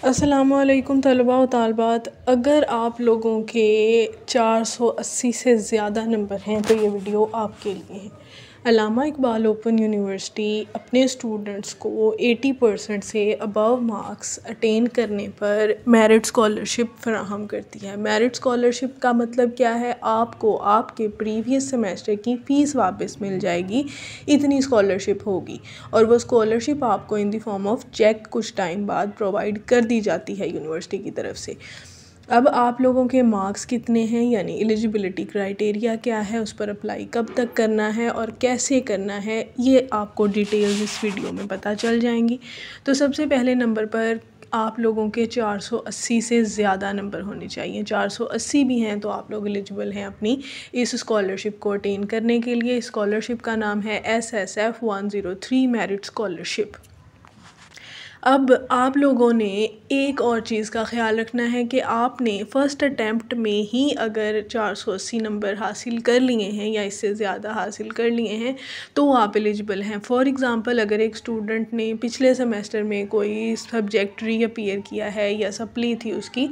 अस्सलामुअलैकुम तलबा व तालबात। अगर आप लोगों के 480 से ज़्यादा नंबर हैं तो ये वीडियो आपके लिए है। अल्लामा इकबाल ओपन यूनिवर्सिटी अपने स्टूडेंट्स को 80% से अबव मार्क्स अटेन करने पर मेरिट स्कॉलरशिप फराहम करती है। मेरिट स्कॉलरशिप का मतलब क्या है? आपको आपके प्रीवियस सेमेस्टर की फ़ीस वापस मिल जाएगी, इतनी स्कॉलरशिप होगी, और वो स्कॉलरशिप आपको in the form of cheque कुछ टाइम बाद प्रोवाइड कर दी जाती है यूनिवर्सिटी की तरफ से। अब आप लोगों के मार्क्स कितने हैं, यानी एलिजिबिलिटी क्राइटेरिया क्या है, उस पर अप्लाई कब तक करना है और कैसे करना है, ये आपको डिटेल्स इस वीडियो में पता चल जाएंगी। तो सबसे पहले नंबर पर आप लोगों के 480 से ज़्यादा नंबर होने चाहिए। 480 भी हैं तो आप लोग एलिजिबल हैं अपनी इस स्कॉलरशिप को अटेन करने के लिए। स्कॉलरशिप का नाम है SSF 103 मेरिट स्कॉलरशिप। अब आप लोगों ने एक और चीज़ का ख़्याल रखना है कि आपने फ़र्स्ट अटैम्प्ट में ही अगर 480 नंबर हासिल कर लिए हैं या इससे ज़्यादा हासिल कर लिए हैं तो आप एलिजिबल हैं। फ़ॉर एग्ज़ाम्पल, अगर एक स्टूडेंट ने पिछले सेमेस्टर में कोई सब्जेक्ट रीअपीयर किया है या सप्ली थी उसकी,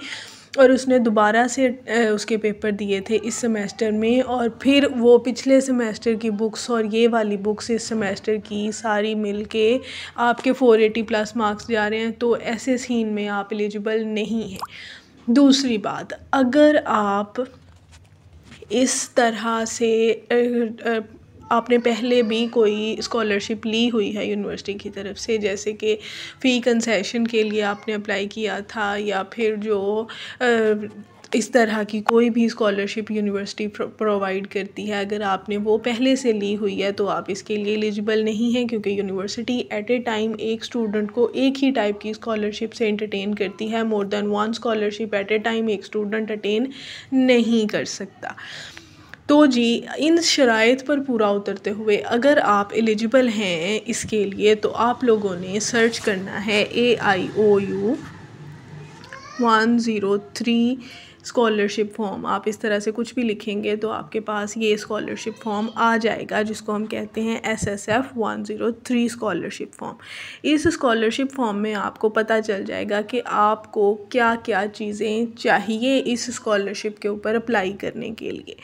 और उसने दोबारा से उसके पेपर दिए थे इस सेमेस्टर में, और फिर वो पिछले सेमेस्टर की बुक्स और ये वाली बुक्स इस सेमेस्टर की सारी मिल के आपके 480+ मार्क्स जा रहे हैं, तो ऐसे सीन में आप एलिजिबल नहीं हैं। दूसरी बात, अगर आप इस तरह से आपने पहले भी कोई स्कॉलरशिप ली हुई है यूनिवर्सिटी की तरफ से, जैसे कि फ़ी कंसेशन के लिए आपने अप्लाई किया था, या फिर जो इस तरह की कोई भी स्कॉलरशिप यूनिवर्सिटी प्रोवाइड करती है, अगर आपने वो पहले से ली हुई है तो आप इसके लिए एलिजिबल नहीं हैं, क्योंकि यूनिवर्सिटी एट ए टाइम एक स्टूडेंट को एक ही टाइप की स्कॉलरशिप से एंटरटेन करती है। More than one scholarship eight ए टाइम एक स्टूडेंट अटेन नहीं कर सकता। तो जी, इन शराइत पर पूरा उतरते हुए अगर आप एलिजिबल हैं इसके लिए, तो आप लोगों ने सर्च करना है AIOU 103 स्कॉलरशिप फॉर्म। आप इस तरह से कुछ भी लिखेंगे तो आपके पास ये स्कॉलरशिप फॉर्म आ जाएगा, जिसको हम कहते हैं SSF 103 स्कॉलरशिप फॉर्म। इस स्कॉलरशिप फॉर्म में आपको पता चल जाएगा कि आपको क्या क्या चीज़ें चाहिए इस स्कॉलरशिप के ऊपर अप्लाई करने के लिए।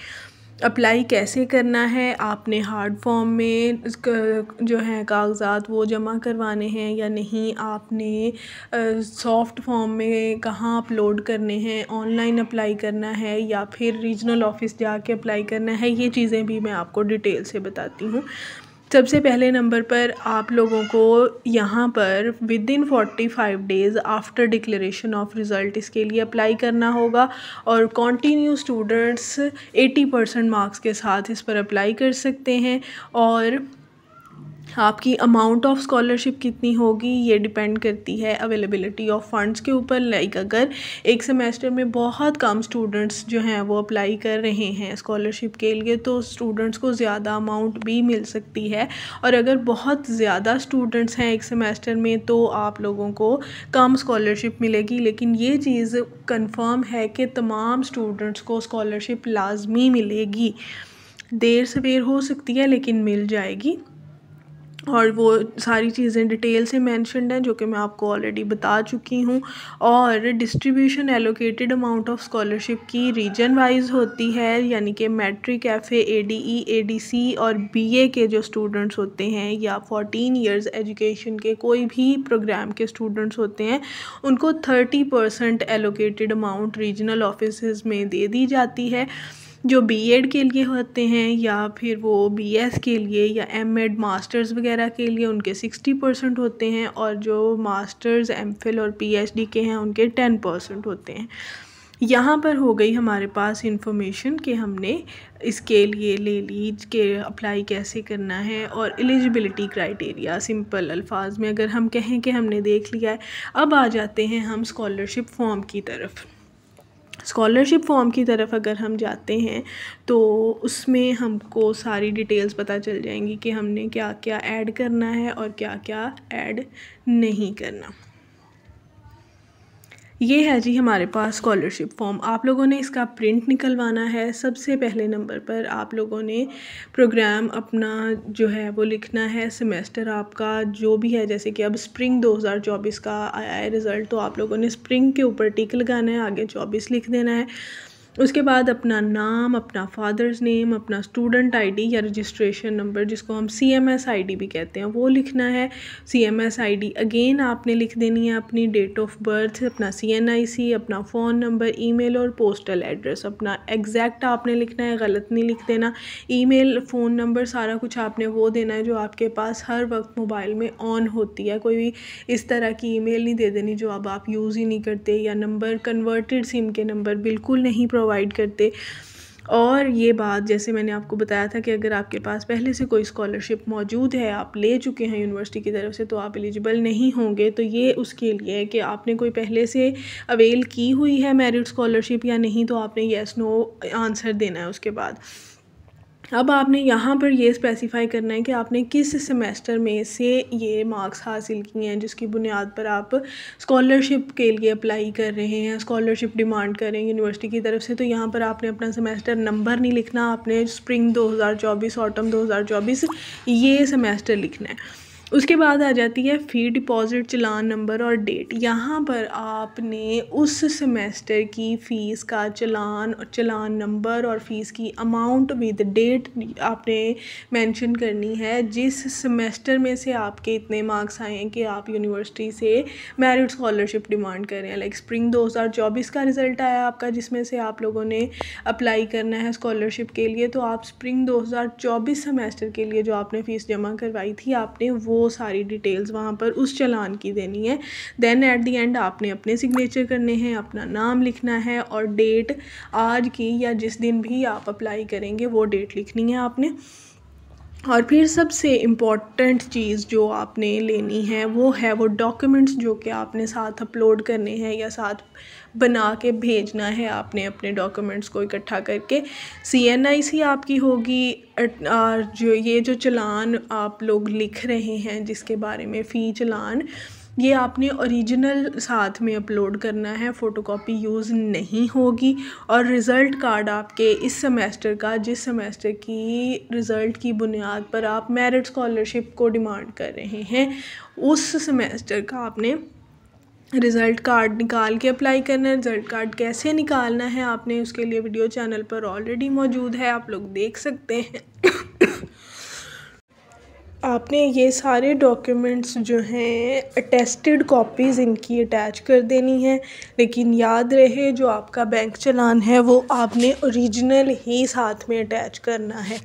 अप्लाई कैसे करना है, आपने हार्ड फॉर्म में जो है कागज़ात वो जमा करवाने हैं या नहीं, आपने सॉफ्ट फॉर्म में कहाँ अपलोड करने हैं, ऑनलाइन अप्लाई करना है या फिर रीजनल ऑफिस जाके अप्लाई करना है, ये चीज़ें भी मैं आपको डिटेल से बताती हूँ। सबसे पहले नंबर पर आप लोगों को यहाँ पर within 45 days after declaration of result इसके लिए अप्लाई करना होगा, और कॉन्टीन्यू स्टूडेंट्स 80% मार्क्स के साथ इस पर अप्लाई कर सकते हैं। और आपकी अमाउंट ऑफ स्कॉलरशिप कितनी होगी ये डिपेंड करती है अवेलेबिलिटी ऑफ फंड्स के ऊपर। लाइक अगर एक सेमेस्टर में बहुत कम स्टूडेंट्स जो हैं वो अप्लाई कर रहे हैं स्कॉलरशिप के लिए, तो स्टूडेंट्स को ज़्यादा अमाउंट भी मिल सकती है, और अगर बहुत ज़्यादा स्टूडेंट्स हैं एक सेमेस्टर में तो आप लोगों को कम स्कॉलरशिप मिलेगी। लेकिन ये चीज़ कंफर्म है कि तमाम स्टूडेंट्स को स्कॉलरशिप लाजमी मिलेगी, देर सवेर हो सकती है लेकिन मिल जाएगी। और वो सारी चीज़ें डिटेल से मेंशन्ड हैं जो कि मैं आपको ऑलरेडी बता चुकी हूँ। और distribution allocated amount of scholarship की रीजन वाइज होती है, यानी कि मैट्रिक, FA, ADE, ADC और BA के जो स्टूडेंट्स होते हैं या 14 इयर्स एजुकेशन के कोई भी प्रोग्राम के स्टूडेंट्स होते हैं, उनको 30% एलोकेटेड अमाउंट रीजनल ऑफिस में दे दी जाती है। जो BEd के लिए होते हैं या फिर वो BS के लिए या MEd मास्टर्स वगैरह के लिए उनके 60% होते हैं, और जो मास्टर्स, MPhil और PhD के हैं उनके 10% होते हैं। यहाँ पर हो गई हमारे पास इंफॉर्मेशन कि हमने इसके लिए ले ली कि अप्लाई कैसे करना है, और एलिजिबिलिटी क्राइटेरिया सिंपल अल्फाज में अगर हम कहें कि हमने देख लिया है। अब आ जाते हैं हम स्कॉलरशिप फॉर्म की तरफ। स्कॉलरशिप फॉर्म की तरफ अगर हम जाते हैं तो उसमें हमको सारी डिटेल्स पता चल जाएंगी कि हमने क्या क्या ऐड करना है और क्या क्या ऐड नहीं करना। ये है जी हमारे पास स्कॉलरशिप फॉर्म। आप लोगों ने इसका प्रिंट निकलवाना है। सबसे पहले नंबर पर आप लोगों ने प्रोग्राम अपना जो है वो लिखना है, सेमेस्टर आपका जो भी है, जैसे कि अब स्प्रिंग 2024 का आया है रिज़ल्ट, तो आप लोगों ने स्प्रिंग के ऊपर टिक लगाना है, आगे 24 लिख देना है। उसके बाद अपना नाम, अपना फादर्स नेम, अपना स्टूडेंट आईडी या रजिस्ट्रेशन नंबर जिसको हम CMS आईडी भी कहते हैं वो लिखना है। CMS आईडी अगेन आपने लिख देनी है, अपनी डेट ऑफ बर्थ, अपना CNIC, अपना फ़ोन नंबर, ईमेल और पोस्टल एड्रेस अपना एग्जैक्ट आपने लिखना है, गलत नहीं लिख देना। ईमेल, फ़ोन नंबर, सारा कुछ आपने वो देना है जो आपके पास हर वक्त मोबाइल में ऑन होती है। कोई भी इस तरह की ईमेल नहीं दे देनी जो अब आप यूज़ ही नहीं करते, या नंबर कन्वर्टेड सिम के नंबर बिल्कुल नहीं प्रोवाइड करते। और ये बात जैसे मैंने आपको बताया था कि अगर आपके पास पहले से कोई स्कॉलरशिप मौजूद है, आप ले चुके हैं यूनिवर्सिटी की तरफ से, तो आप एलिजिबल नहीं होंगे। तो ये उसके लिए है कि आपने कोई पहले से अवेल की हुई है मेरिट स्कॉलरशिप या नहीं, तो आपने येस नो आंसर देना है उसके बाद। अब आपने यहाँ पर ये स्पेसिफ़ाई करना है कि आपने किस सेमेस्टर में से ये मार्क्स हासिल किए हैं जिसकी बुनियाद पर आप स्कॉलरशिप के लिए अप्लाई कर रहे हैं, स्कॉलरशिप डिमांड कर रहे हैं यूनिवर्सिटी की तरफ से। तो यहाँ पर आपने अपना सेमेस्टर नंबर नहीं लिखना, आपने स्प्रिंग 2024, ऑटम 2024 ये सेमेस्टर लिखना है। उसके बाद आ जाती है फ़ी, डिपॉज़िट, चालान नंबर और डेट। यहाँ पर आपने उस सेमेस्टर की फ़ीस का चालान नंबर और फ़ीस की अमाउंट विद डेट आपने मेंशन करनी है। जिस सेमेस्टर में से आपके इतने मार्क्स आए हैं कि आप यूनिवर्सिटी से मेरिट स्कॉलरशिप डिमांड कर रहे हैं, लाइक स्प्रिंग 2024 का रिज़ल्ट आया आपका जिसमें से आप लोगों ने अप्लाई करना है स्कॉलरशिप के लिए, तो आप स्प्रिंग 2024 सेमेस्टर के लिए जो आपने फ़ीस जमा करवाई थी, आपने वो सारी डिटेल्स वहाँ पर उस चालान की देनी है। देन एट द एंड आपने अपने सिग्नेचर करने हैं, अपना नाम लिखना है और डेट आज की या जिस दिन भी आप अप्लाई करेंगे वो डेट लिखनी है आपने। और फिर सबसे इम्पॉर्टेंट चीज़ जो आपने लेनी है वो डॉक्यूमेंट्स जो कि आपने साथ अपलोड करने हैं या साथ बना के भेजना है आपने अपने डॉक्यूमेंट्स को इकट्ठा करके। CNIC आपकी होगी, जो चालान आप लोग लिख रहे हैं जिसके बारे में फ़ी चालान, ये आपने ओरिजिनल साथ में अपलोड करना है, फ़ोटोकॉपी यूज़ नहीं होगी। और रिज़ल्ट कार्ड आपके इस सेमेस्टर का, जिस सेमेस्टर की रिज़ल्ट की बुनियाद पर आप मेरिट स्कॉलरशिप को डिमांड कर रहे हैं, उस सेमेस्टर का आपने रिज़ल्ट कार्ड निकाल के अप्लाई करना है। रिज़ल्ट कार्ड कैसे निकालना है आपने, उसके लिए वीडियो चैनल पर ऑलरेडी मौजूद है, आप लोग देख सकते हैं। आपने ये सारे डॉक्यूमेंट्स जो हैं अटेस्टेड कॉपीज़ इनकी अटैच कर देनी है, लेकिन याद रहे जो आपका बैंक चालान है वो आपने ओरिजिनल ही साथ में अटैच करना है।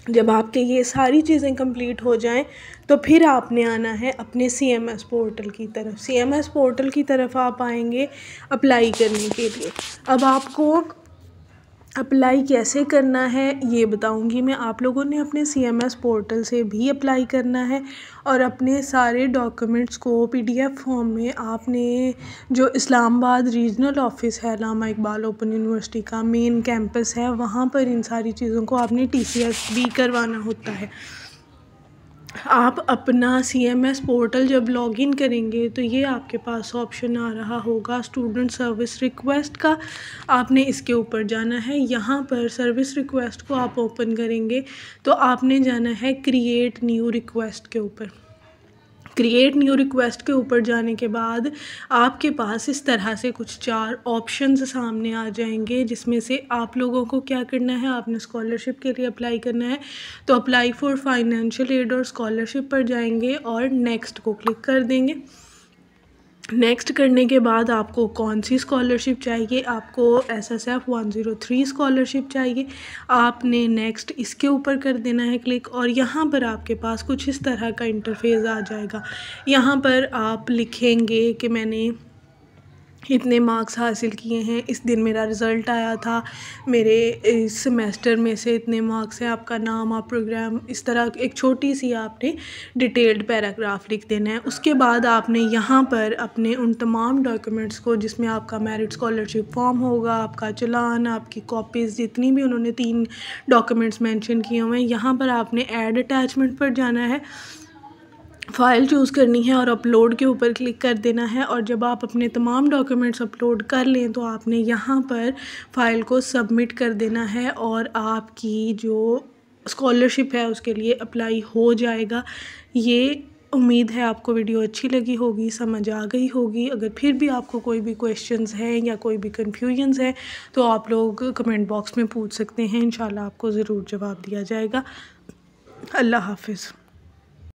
जब आपके ये सारी चीज़ें कंप्लीट हो जाएं तो फिर आपने आना है अपने CMS पोर्टल की तरफ। CMS पोर्टल की तरफ आप आएंगे अप्लाई करने के लिए। अब आपको अप्लाई कैसे करना है ये बताऊंगी मैं। आप लोगों ने अपने CMS पोर्टल से भी अप्लाई करना है और अपने सारे डॉक्यूमेंट्स को PDF फॉर्म में आपने, जो इस्लामाबाद रीजनल ऑफिस है अल्लामा इकबाल ओपन यूनिवर्सिटी का मेन कैंपस है, वहाँ पर इन सारी चीज़ों को आपने TCS भी करवाना होता है। आप अपना CMS पोर्टल जब लॉगिन करेंगे तो ये आपके पास ऑप्शन आ रहा होगा स्टूडेंट सर्विस रिक्वेस्ट का। आपने इसके ऊपर जाना है। यहाँ पर सर्विस रिक्वेस्ट को आप ओपन करेंगे तो आपने जाना है क्रिएट न्यू रिक्वेस्ट के ऊपर। क्रिएट न्यू रिक्वेस्ट के ऊपर जाने के बाद आपके पास इस तरह से कुछ 4 ऑप्शंस सामने आ जाएंगे, जिसमें से आप लोगों को क्या करना है, आपने स्कॉलरशिप के लिए अप्लाई करना है तो अप्लाई फॉर फाइनेंशियल एड और स्कॉलरशिप पर जाएंगे और नेक्स्ट को क्लिक कर देंगे। नेक्स्ट करने के बाद आपको कौन सी स्कॉलरशिप चाहिए, आपको SSF 103 स्कॉलरशिप चाहिए, आपने नेक्स्ट इसके ऊपर कर देना है क्लिक। और यहाँ पर आपके पास कुछ इस तरह का इंटरफेस आ जाएगा। यहाँ पर आप लिखेंगे कि मैंने इतने मार्क्स हासिल किए हैं, इस दिन मेरा रिज़ल्ट आया था, मेरे इस सेमेस्टर में से इतने मार्क्स हैं, आपका नाम, आप प्रोग्राम, इस तरह एक छोटी सी आपने डिटेल्ड पैराग्राफ लिख देना है। उसके बाद आपने यहाँ पर अपने उन तमाम डॉक्यूमेंट्स को, जिसमें आपका मेरिट स्कॉलरशिप फॉर्म होगा, आपका चालान, आपकी कॉपीज़, जितनी भी उन्होंने 3 डॉक्यूमेंट्स मेंशन किए हुए हैं, यहाँ पर आपने ऐड अटैचमेंट पर जाना है। फ़ाइल चूज़ करनी है और अपलोड के ऊपर क्लिक कर देना है। और जब आप अपने तमाम डॉक्यूमेंट्स अपलोड कर लें तो आपने यहाँ पर फ़ाइल को सबमिट कर देना है और आपकी जो स्कॉलरशिप है उसके लिए अप्लाई हो जाएगा। ये उम्मीद है आपको वीडियो अच्छी लगी होगी, समझ आ गई होगी। अगर फिर भी आपको कोई भी क्वेश्चंस हैं या कोई भी कन्फ्यूजन्स है तो आप लोग कमेंट बॉक्स में पूछ सकते हैं, इंशाल्लाह आपको ज़रूर जवाब दिया जाएगा। अल्लाह हाफ़िज़।